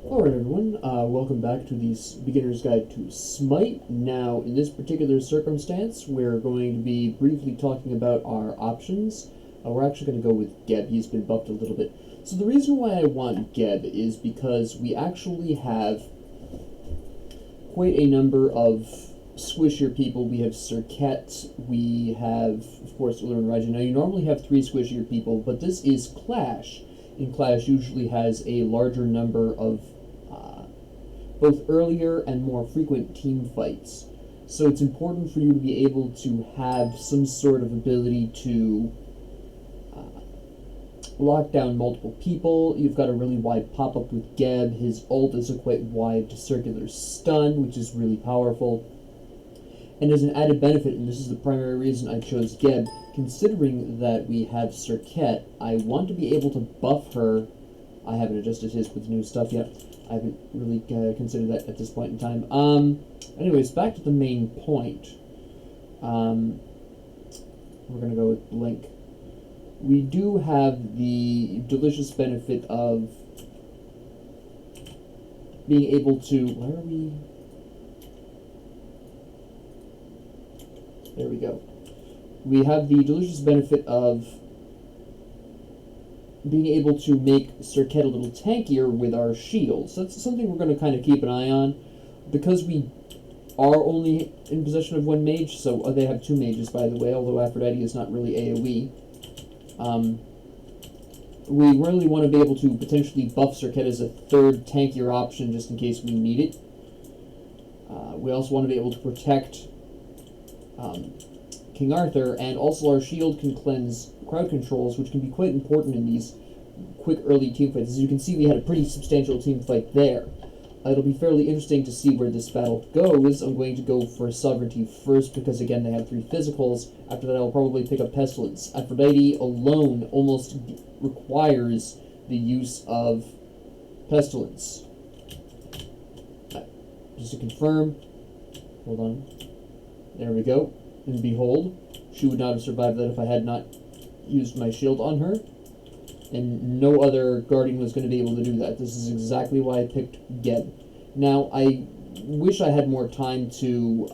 Alright everyone, welcome back to the Beginner's Guide to SMITE. Now, in this particular circumstance, we're going to be briefly talking about our options. We're actually going to go with Geb. He's been buffed a little bit. So the reason why I want Geb is because we actually have quite a number of squishier people. We have Cirquette, we have, of course, Uller and Raijin. Now, you normally have 3 squishier people, but this is Clash. And Clash usually has a larger number of both earlier and more frequent team fights. So it's important for you to be able to have some sort of ability to lock down multiple people. You've got a really wide pop-up with Geb. His ult is a quite wide circular stun, which is really powerful. And as an added benefit, and this is the primary reason I chose Geb, considering that we have Cirquette, I want to be able to buff her. I haven't adjusted his with new stuff yet. I haven't really considered that at this point in time. Anyways, back to the main point. We're going to go with Blink. We do have the delicious benefit of being able to... Where are we? There we go. We have the delicious benefit of being able to make Cirquette a little tankier with our shields. That's something we're going to kind of keep an eye on. Because we are only in possession of 1 mage, so they have 2 mages, by the way, although Aphrodite is not really AoE. We really want to be able to potentially buff Cirquette as a 3rd tankier option just in case we need it. We also want to be able to protect King Arthur, and also our shield can cleanse crowd controls, which can be quite important in these quick early team fights. As you can see, we had a pretty substantial team fight there. It'll be fairly interesting to see where this battle goes. I'm going to go for Sovereignty first because, again, they have 3 physicals. After that, I'll probably pick up Pestilence. Aphrodite alone almost requires the use of Pestilence. Just to confirm, hold on, there we go. And behold, she would not have survived that if I had not used my shield on her. And no other Guardian was going to be able to do that. This is exactly why I picked Geb. Now, I wish I had more time to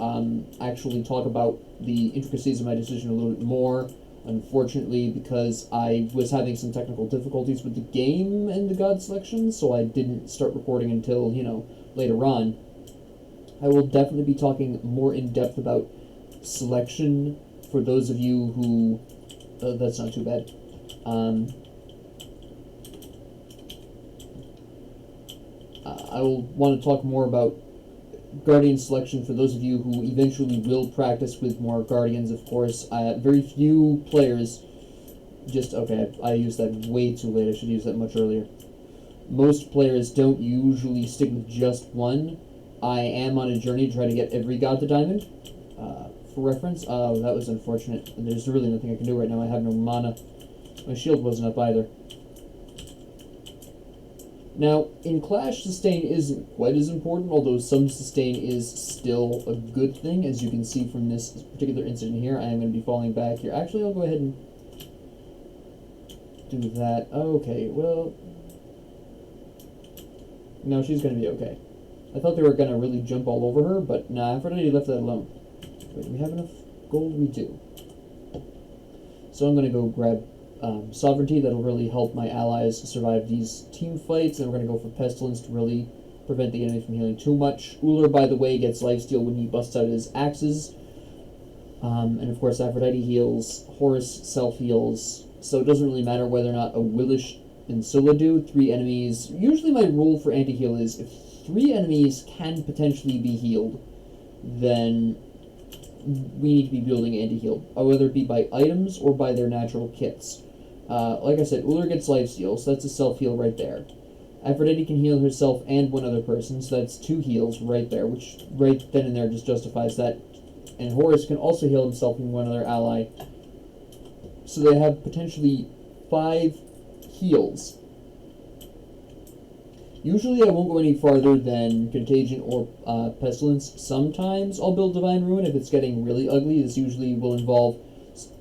actually talk about the intricacies of my decision a little bit more. Unfortunately, because I was having some technical difficulties with the game and the god selection, so I didn't start recording until, later on. I will definitely be talking more in depth about selection for those of you who... that's not too bad. I will want to talk more about Guardian selection for those of you who eventually will practice with more Guardians, of course. Very few players okay, I used that way too late. I should use that much earlier. Most players don't usually stick with just one. I am on a journey to try to get every god to diamond. For reference, oh, that was unfortunate. There's really nothing I can do right now. I have no mana. My shield wasn't up either. Now, in Clash, sustain isn't quite as important, although some sustain is still a good thing. As you can see from this particular incident here, I am going to be falling back here. Actually, I'll go ahead and do that. Okay, well... No, she's going to be okay. I thought they were going to really jump all over her, but nah, Aphrodite left that alone. Wait, do we have enough gold? We do. So I'm going to go grab Sovereignty. That'll really help my allies survive these team fights. And we're going to go for Pestilence to really prevent the enemy from healing too much. Uller, by the way, gets lifesteal when he busts out his axes. And of course, Aphrodite heals. Horus self-heals. So it doesn't really matter whether or not a Willish and Scylla do. 3 enemies. Usually my rule for anti-heal is if 3 enemies can potentially be healed, then we need to be building anti-heal, whether it be by items or by their natural kits. Like I said, Uller gets lifesteal, so that's a self-heal right there. Aphrodite can heal herself and 1 other person, so that's 2 heals right there, which right then and there just justifies that. And Horus can also heal himself and 1 other ally. So they have potentially 5 heals. Usually I won't go any farther than Contagion or Pestilence. Sometimes I'll build Divine Ruin if it's getting really ugly. This usually will involve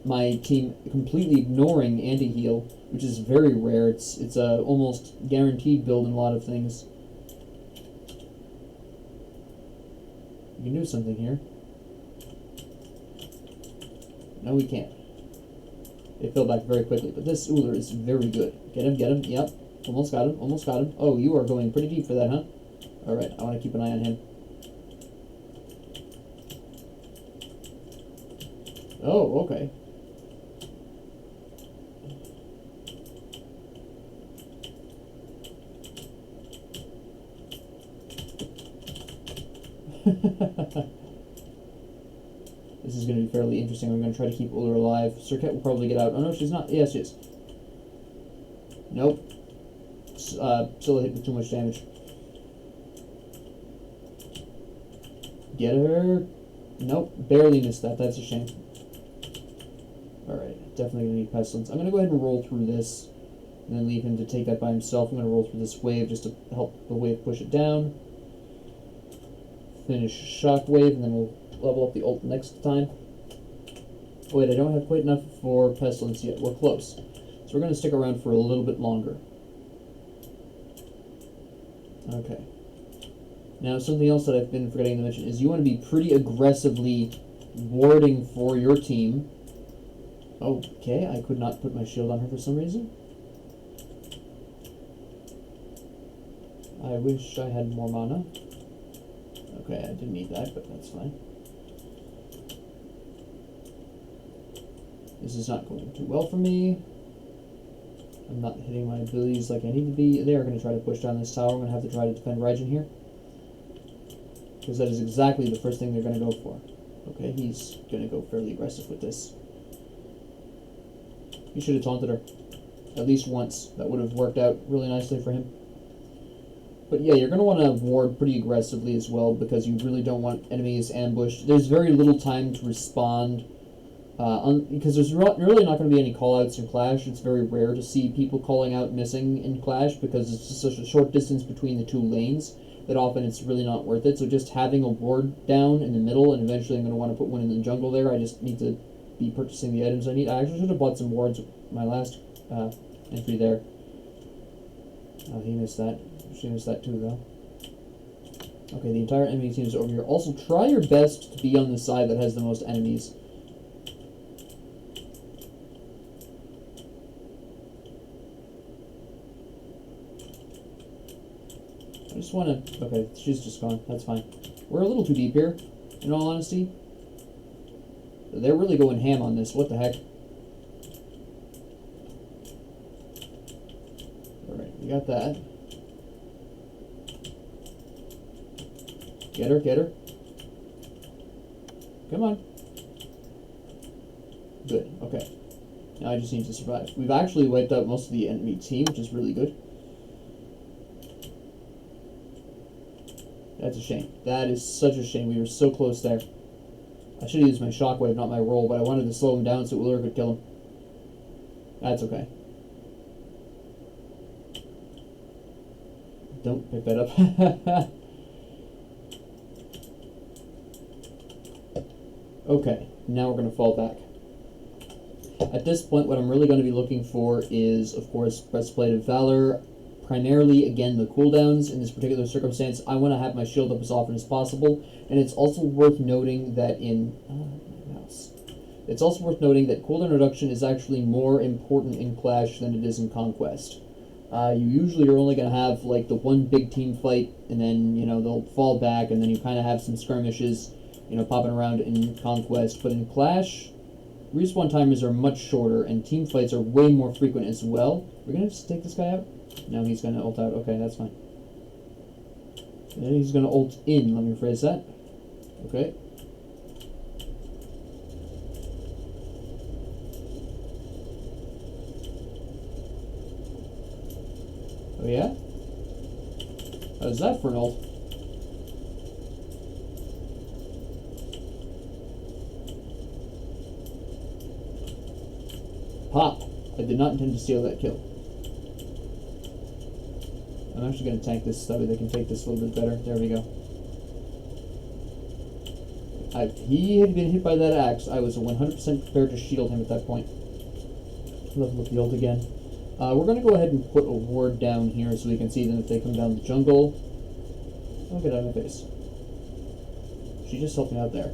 my team completely ignoring anti-heal, which is very rare. It's a almost guaranteed build in a lot of things. We can do something here. No, we can't. They fell back very quickly, but this Uller is very good. Get him, get him. Yep. Almost got him, almost got him. Oh, you are going pretty deep for that, huh? Alright, I want to keep an eye on him. Oh, okay. This is going to be fairly interesting. I'm going to try to keep Uller alive. Serket will probably get out. Oh no, she's not. Yes, she is. Nope. Still hit with too much damage. Get her. Nope, barely missed that. That's a shame. Alright, definitely going to need Pestilence. I'm going to go ahead and roll through this, and then leave him to take that by himself. I'm going to roll through this wave just to help the wave push it down. Finish Shockwave, and then we'll level up the ult next time. Oh, wait, I don't have quite enough for Pestilence yet. We're close. So we're going to stick around for a little bit longer. Okay. Now, something else that I've been forgetting to mention is you want to be pretty aggressively warding for your team. Okay, I could not put my shield on her for some reason. I wish I had more mana. Okay, I didn't need that, but that's fine. This is not going too well for me. I'm not hitting my abilities like I need to be. They are going to try to push down this tower. I'm going to have to try to defend Raijin here. Because that is exactly the first thing they're going to go for. Okay, he's going to go fairly aggressive with this. He should have taunted her. At least once. That would have worked out really nicely for him. But yeah, you're going to want to ward pretty aggressively as well, because you really don't want enemies ambushed. There's very little time to respond, because there's really not going to be any callouts in Clash. It's very rare to see people calling out missing in Clash, because it's just such a short distance between the two lanes that often it's really not worth it. So just having a ward down in the middle, and eventually I'm going to want to put one in the jungle there. I just need to be purchasing the items I need. I actually should have bought some wards with my last entry there. Oh, he missed that. She missed that too, though. Okay, the entire enemy team is over here. Also, try your best to be on the side that has the most enemies. I just want to... Okay, she's just gone. That's fine. We're a little too deep here, in all honesty. They're really going ham on this. What the heck? Alright, we got that. Get her, get her. Come on. Good, okay. Now I just need to survive. We've actually wiped out most of the enemy team, which is really good. That's a shame. That is such a shame. We were so close there. I should have used my shockwave, not my roll, but I wanted to slow him down so Uller could kill him. That's okay. Don't pick that up. Okay, now we're going to fall back. At this point, what I'm really going to be looking for is, of course, Breastplate of Valor. Primarily, again, the cooldowns in this particular circumstance. I want to have my shield up as often as possible, and it's also worth noting that in... my mouse. It's also worth noting that cooldown reduction is actually more important in Clash than it is in Conquest. You usually are only going to have, like, the one big team fight, and then, you know, they'll fall back, and then you kind of have some skirmishes, you know, popping around in Conquest. But in Clash, respawn timers are much shorter, and team fights are way more frequent as well. We're going to just take this guy out? No, he's going to ult out. Okay, that's fine. And then he's going to ult in. Let me rephrase that. Okay. Oh, yeah? How's that for an ult? Pop! I did not intend to steal that kill. I'm actually going to tank this so they can take this a little bit better. There we go. If he had been hit by that axe, I was 100% prepared to shield him at that point. Level up the ult again. We're going to go ahead and put a ward down here so we can see them if they come down the jungle. Oh, get out of my face. She just helped me out there.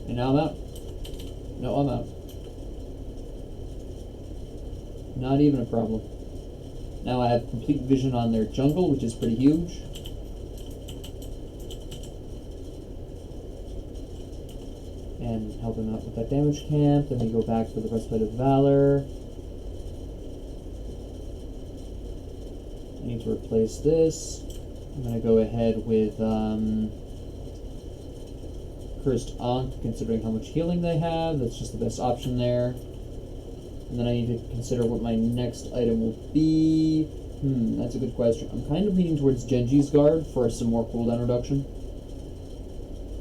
And now I'm out. No, I'm out. Not even a problem. Now I have complete vision on their jungle, which is pretty huge. And help him out with that damage camp. Then we go back for the Breastplate of Valor. I need to replace this. I'm going to go ahead with Cursed Ankh, considering how much healing they have. That's just the best option there. And then I need to consider what my next item will be. That's a good question. I'm kind of leaning towards Genji's Guard for some more cooldown reduction.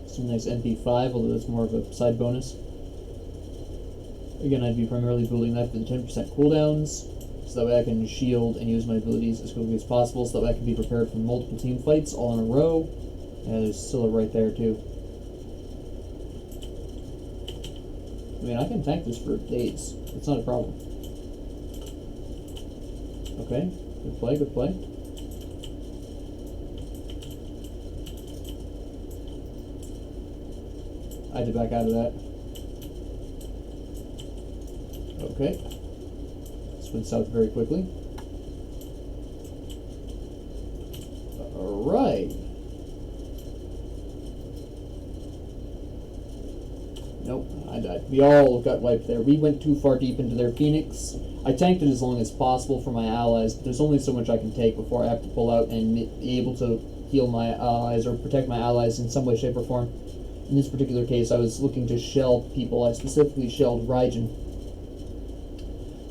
Some nice MP5, although that's more of a side bonus. Again, I'd be primarily building that for the 10% cooldowns, so that way I can shield and use my abilities as quickly as possible, so that way I can be prepared for multiple team fights all in a row. Yeah, there's Scylla right there too. I mean, I can tank this for days. It's not a problem. Okay, good play, good play. I had to back out of that. Okay. This went south very quickly. Alright. Nope, I died. We all got wiped there. We went too far deep into their Phoenix. I tanked it as long as possible for my allies, but there's only so much I can take before I have to pull out and be able to heal my allies or protect my allies in some way, shape, or form. In this particular case, I was looking to shell people. I specifically shelled Raijin.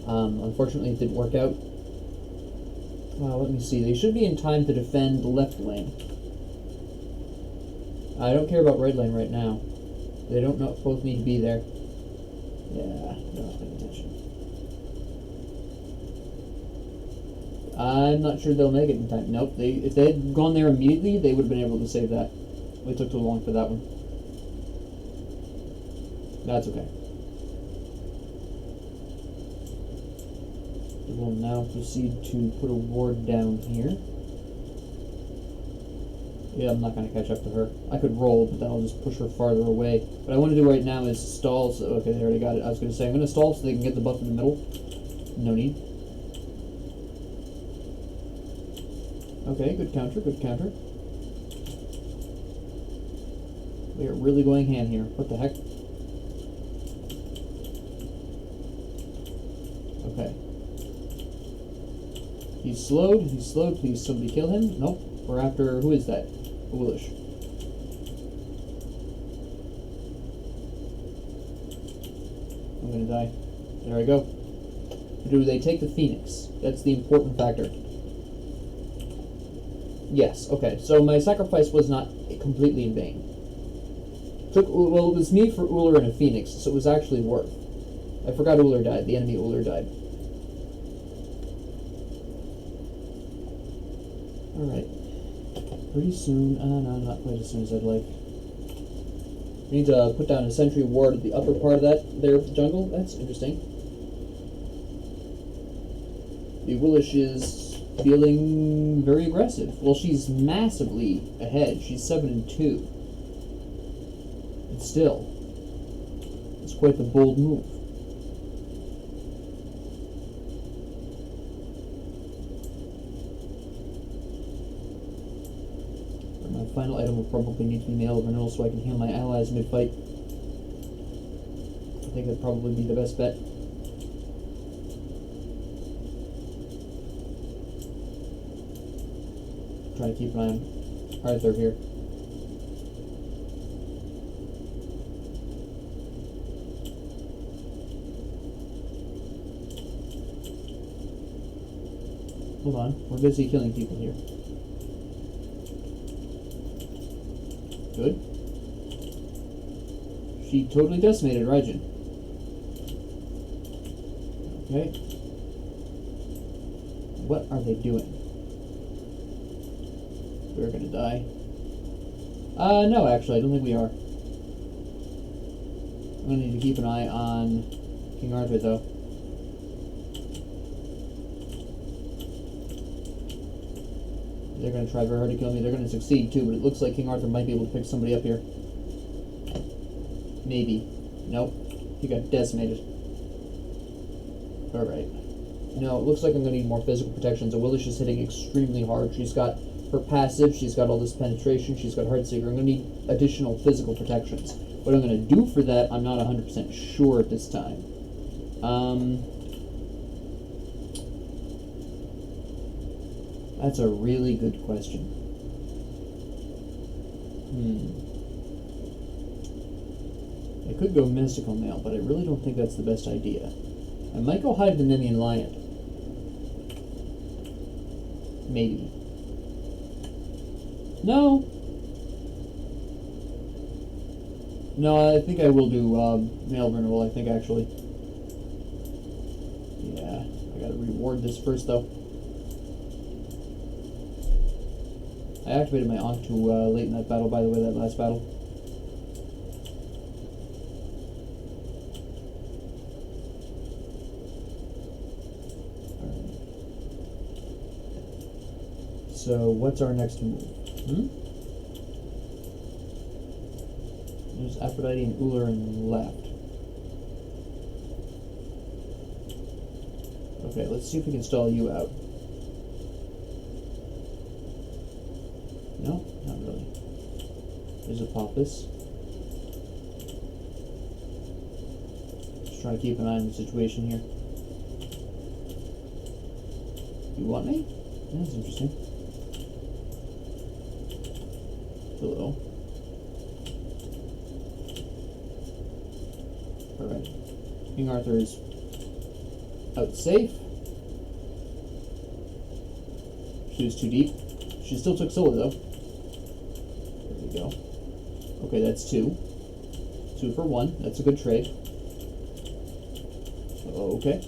Unfortunately, it didn't work out. Let me see. They should be in time to defend the left lane. I don't care about right lane right now. They don't both need to be there. Yeah, they're not paying attention. I'm not sure they'll make it in time. Nope. If they had gone there immediately, they would have been able to save that. We took too long for that one. That's okay. We will now proceed to put a ward down here. Yeah, I'm not going to catch up to her. I could roll, but then I'll just push her farther away. What I want to do right now is stall. So, okay, they already got it. I was going to say, I'm going to stall so they can get the buff in the middle. No need. Okay, good counter, good counter. We are really going hand here. What the heck? Okay. He's slowed, please somebody kill him. Nope, we're after, who is that? Foolish. I'm gonna die. There I go. Do they take the Phoenix? That's the important factor. Yes, okay, so my sacrifice was not completely in vain. Well, it was me for Uller and a Phoenix, so it was actually worth. I forgot Uller died. The enemy Uller died. Alright. Pretty soon. No, not quite as soon as I'd like. We need to put down a sentry ward at the upper part of that there jungle. That's interesting. The Willish is feeling very aggressive. Well, she's massively ahead. She's 7-2. But still, it's quite the bold move. My final item will probably need to be Mail of Renewal so I can heal my allies mid-fight. I think that'd probably be the best bet. Try to keep an eye on Arthur here. Hold on, we're busy killing people here. Good. She totally decimated Raijin. Okay. What are they doing? We're gonna die. No, actually, I don't think we are. I'm gonna need to keep an eye on King Arthur, though. They're going to try very hard to kill me. They're going to succeed too, but it looks like King Arthur might be able to pick somebody up here. Maybe. Nope. He got decimated. Alright. No, it looks like I'm going to need more physical protection. So Willie's just hitting extremely hard. She's got her passive, she's got all this penetration, she's got Heartseeker. I'm going to need additional physical protections. What I'm going to do for that, I'm not 100% sure at this time. That's a really good question. I could go Mystical Mail, but I really don't think that's the best idea. I might go hide the Nemean Lion. Maybe. No! No, I think I will do Mail Renewal, I think, actually. Yeah, I gotta reward this first, though. I activated my Ankh too late in that battle, by the way, that last battle. So, what's our next move? There's Aphrodite and Uller in left. Okay, let's see if we can stall you out. No, not really. There's a Apophis. Just trying to keep an eye on the situation here. You want me? That's interesting. Hello. Alright. King Arthur is out safe. She was too deep. She still took Solar though. There we go. Okay, that's 2. 2 for 1. That's a good trade. Okay.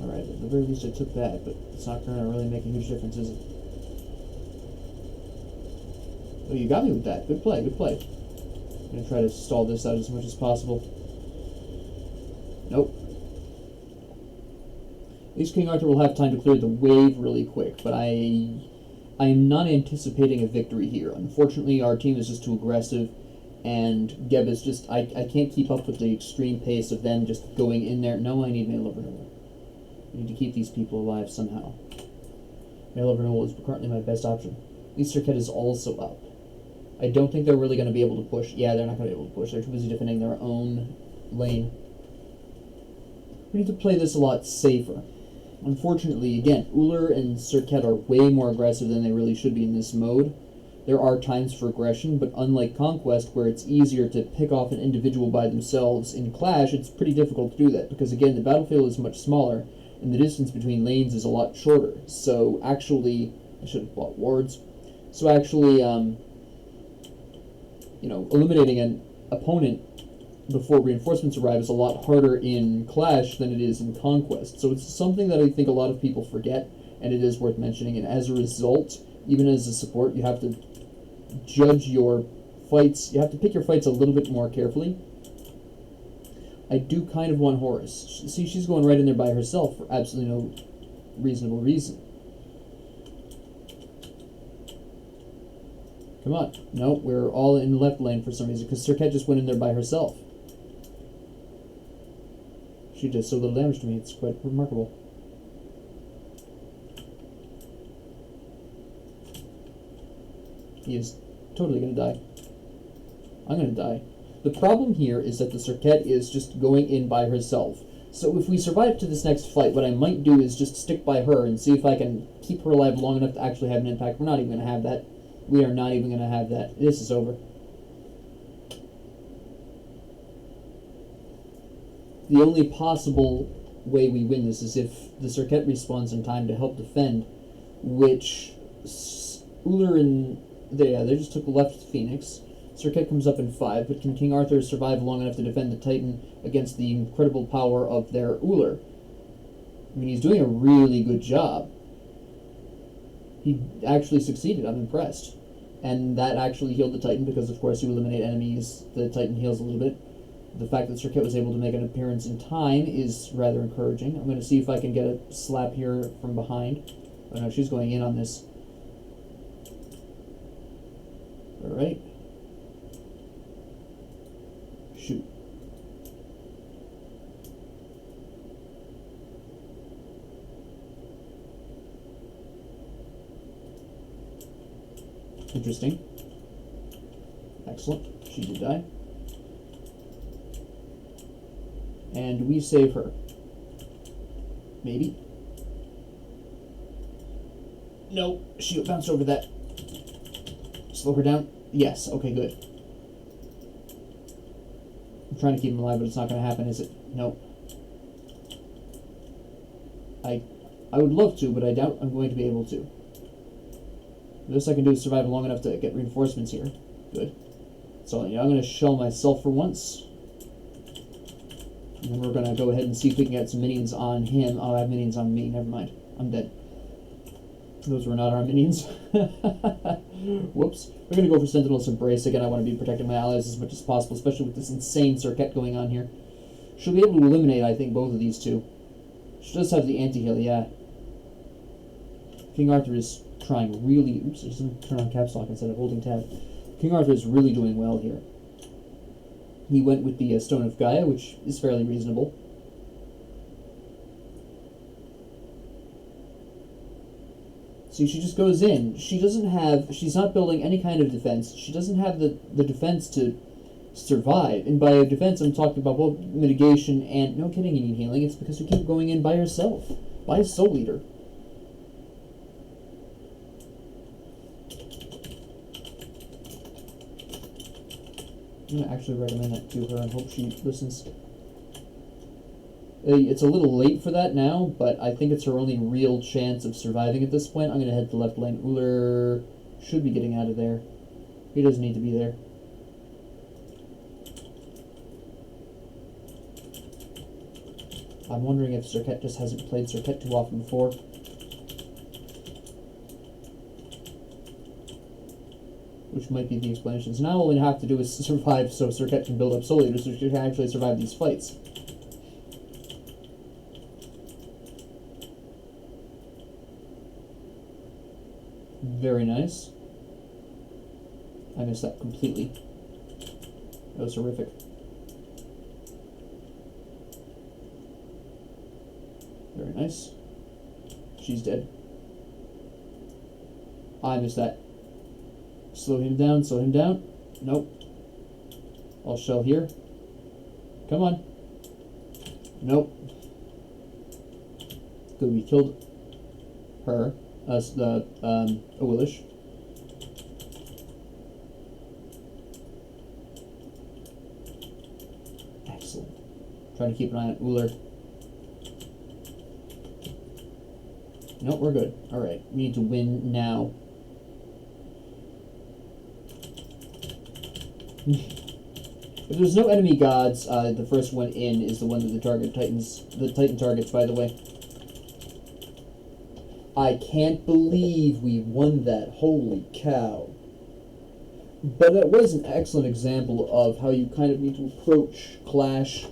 Alright, at the very least I took that, but it's not going to really make a huge difference, is it? Oh, you got me with that. Good play, good play. I'm going to try to stall this out as much as possible. Nope. At least King Arthur will have time to clear the wave really quick, but I am not anticipating a victory here. Unfortunately, our team is just too aggressive, and Geb is just... I can't keep up with the extreme pace of them just going in there. No, I need Mail of Renewal. I need to keep these people alive somehow. Mail of Renewal is currently my best option. At least Serket is also up. I don't think they're really going to be able to push. Yeah, they're not going to be able to push. They're too busy defending their own lane. We need to play this a lot safer. Unfortunately, again, Uller and Serket are way more aggressive than they really should be in this mode. There are times for aggression, but unlike Conquest, where it's easier to pick off an individual by themselves, in Clash, it's pretty difficult to do that, because again, the battlefield is much smaller, and the distance between lanes is a lot shorter. So actually, I should have bought wards. So actually, eliminating an opponent before reinforcements arrive is a lot harder in Clash than it is in Conquest. So it's something that I think a lot of people forget, and it is worth mentioning. And as a result, even as a support, you have to judge your fights. You have to pick your fights a little bit more carefully. I do kind of want Horus. See, she's going right in there by herself for absolutely no reasonable reason. Come on. No, we're all in the left lane for some reason, because Serket just went in there by herself. She did so little damage to me, it's quite remarkable. He is totally going to die. I'm going to die. The problem here is that the Serket is just going in by herself. So if we survive to this next fight, what I might do is just stick by her and see if I can keep her alive long enough to actually have an impact. We're not even going to have that. We are not even going to have that. This is over. The only possible way we win this is if the Serket respawns in time to help defend, which Uller and... they just took left Phoenix. Serket comes up in 5, but can King Arthur survive long enough to defend the Titan against the incredible power of their Uller? I mean, he's doing a really good job. He actually succeeded. I'm impressed. And that actually healed the Titan because, of course, you eliminate enemies. The Titan heals a little bit. The fact that Serket was able to make an appearance in time is rather encouraging. I'm going to see if I can get a slap here from behind. Oh no, she's going in on this. Alright. Shoot. Interesting. Excellent. She did die. And we save her. Maybe. No, she bounced over that. Slow her down. Yes, okay, good. I'm trying to keep him alive, but it's not going to happen, is it? Nope. I would love to, but I doubt I'm going to be able to. The best I can do is survive long enough to get reinforcements here. Good. So yeah, I'm going to shell myself for once. And then we're going to go ahead and see if we can get some minions on him. Oh, I have minions on me. Never mind. I'm dead. Those were not our minions. Whoops. We're going to go for Sentinel's Embrace. Again, I want to be protecting my allies as much as possible, especially with this insane Serket going on here. She'll be able to eliminate, I think, both of these two. She does have the anti-heal, yeah. King Arthur is trying really... Oops, I just turn on caps lock instead of holding tab. King Arthur is really doing well here. He went with the Stone of Gaia, which is fairly reasonable. See, she just goes in. She doesn't have... She's not building any kind of defense. She doesn't have the defense to survive. And by defense, I'm talking about both mitigation and... No kidding, you need healing. It's because you keep going in by yourself. By a Soul Eater. I'm going to actually recommend that to her and hope she listens. It's a little late for that now, but I think it's her only real chance of surviving at this point. I'm going to head to left lane. Uller should be getting out of there. He doesn't need to be there. I'm wondering if Serket just hasn't played Serket too often before. Which might be the explanation. So now all we have to do is survive so Serket can build up Soul Eaters so she can actually survive these fights. Very nice. I missed that completely. That was horrific. Very nice. She's dead. I missed that. Slow him down, slow him down. Nope. I'll shell here. Come on. Nope. Good, we killed her. The Awilish. Excellent. Trying to keep an eye on Uller. Nope, we're good. Alright, we need to win now. If there's no enemy gods, the first one in is the one that the Titan targets, by the way. I can't believe we won that. Holy cow. But that was an excellent example of how you kind of need to approach Clash,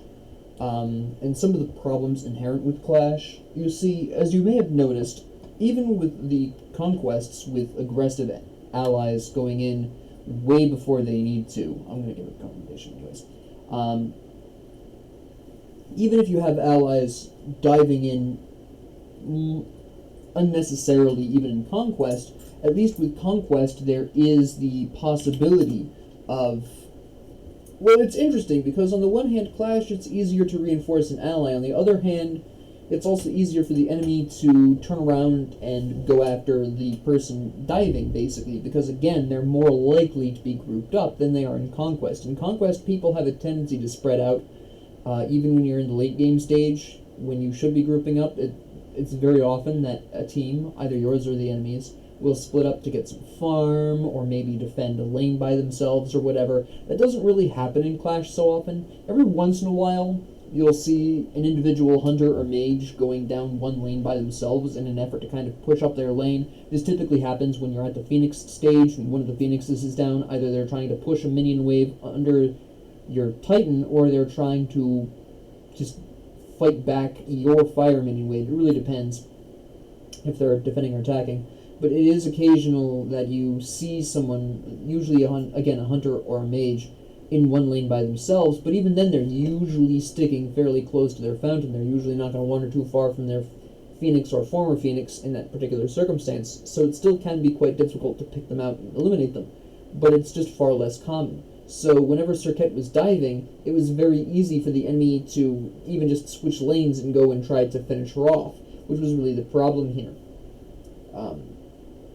and some of the problems inherent with Clash. You see, as you may have noticed, even with the conquests with aggressive allies going in way before they need to, I'm going to give it a commendation anyways, even if you have allies diving in unnecessarily even in Conquest, at least with Conquest there is the possibility of... Well, it's interesting because on the one hand, Clash, it's easier to reinforce an ally. On the other hand, it's also easier for the enemy to turn around and go after the person diving, basically, because again, they're more likely to be grouped up than they are in Conquest. In Conquest, people have a tendency to spread out, even when you're in the late game stage, when you should be grouping up. It's very often that a team, either yours or the enemy's, will split up to get some farm, or maybe defend a lane by themselves, or whatever. That doesn't really happen in Clash so often. Every once in a while, you'll see an individual hunter or mage going down one lane by themselves in an effort to kind of push up their lane. This typically happens when you're at the Phoenix stage, when one of the Phoenixes is down. Either they're trying to push a minion wave under your Titan, or they're trying to just fight back your fire minion wave. It really depends if they're defending or attacking. But it is occasional that you see someone, usually again a hunter or a mage, in one lane by themselves, but even then they're usually sticking fairly close to their fountain. They're usually not going to wander too far from their Phoenix or former Phoenix in that particular circumstance, so it still can be quite difficult to pick them out and eliminate them, but it's just far less common. So whenever Serket was diving, it was very easy for the enemy to even just switch lanes and go and try to finish her off, which was really the problem here.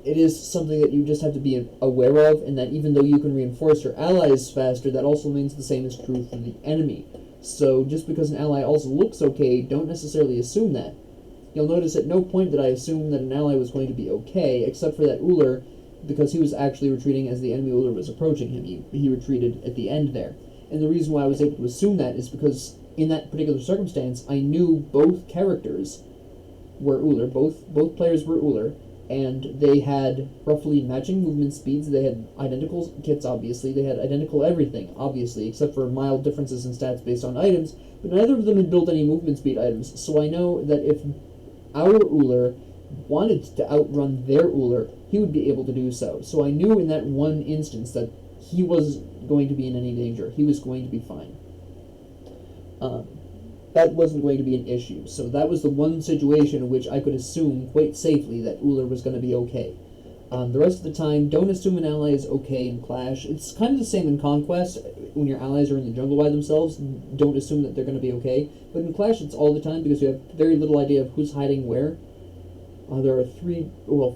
It is something that you just have to be aware of, and that even though you can reinforce your allies faster, that also means the same is true for the enemy. So just because an ally also looks okay, don't necessarily assume that. You'll notice at no point did I assume that an ally was going to be okay, except for that Uller, because he was actually retreating as the enemy Uller was approaching him. He retreated at the end there. And the reason why I was able to assume that is because in that particular circumstance, I knew both characters were Uller, both players were Uller, and they had roughly matching movement speeds. They had identical kits, obviously. They had identical everything, obviously, except for mild differences in stats based on items, but neither of them had built any movement speed items, so I know that if our Uller wanted to outrun their Uller, he would be able to do so. So I knew in that one instance that he wasn't going to be in any danger. He was going to be fine. That wasn't going to be an issue. So that was the one situation in which I could assume quite safely that Uller was going to be okay. The rest of the time, don't assume an ally is okay in Clash. It's kind of the same in Conquest. When your allies are in the jungle by themselves, don't assume that they're going to be okay. But in Clash, it's all the time because you have very little idea of who's hiding where. There are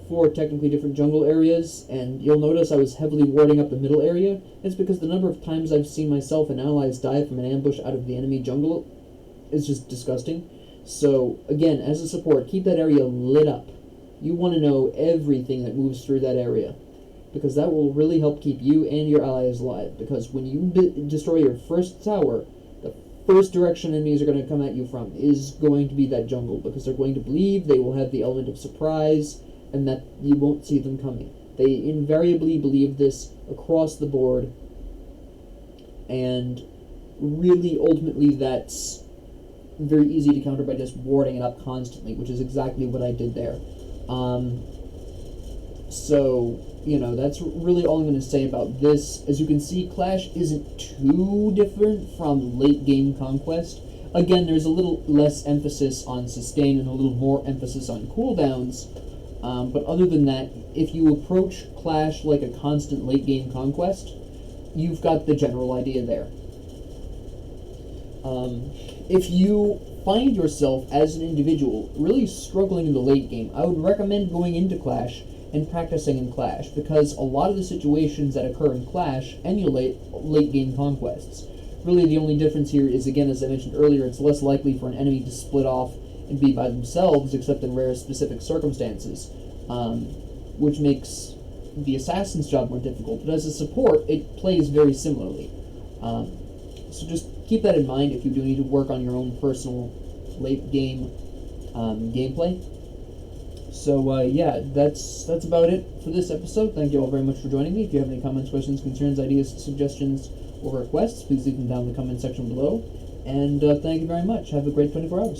four technically different jungle areas, and you'll notice I was heavily warding up the middle area. It's because the number of times I've seen myself and allies die from an ambush out of the enemy jungle is just disgusting. So, again, as a support, keep that area lit up. You want to know everything that moves through that area, because that will really help keep you and your allies alive. Because when you destroy your first tower, the first direction enemies are going to come at you from is going to be that jungle, because they're going to believe they will have the element of surprise and that you won't see them coming. They invariably believe this across the board, and really ultimately that's very easy to counter by just warding it up constantly, which is exactly what I did there. So, that's really all I'm going to say about this. As you can see, Clash isn't too different from late-game Conquest. Again, there's a little less emphasis on sustain and a little more emphasis on cooldowns, but other than that, if you approach Clash like a constant late-game Conquest, you've got the general idea there. If you find yourself as an individual really struggling in the late game, I would recommend going into Clash and practicing in Clash, because a lot of the situations that occur in Clash emulate late game conquests. Really the only difference here is, again, as I mentioned earlier, it's less likely for an enemy to split off and be by themselves except in rare specific circumstances, which makes the assassin's job more difficult. But as a support, it plays very similarly. So just keep that in mind if you do need to work on your own personal late game gameplay. So yeah, that's about it for this episode. Thank you all very much for joining me. If you have any comments, questions, concerns, ideas, suggestions, or requests, please leave them down in the comment section below. And thank you very much. Have a great 24 hours.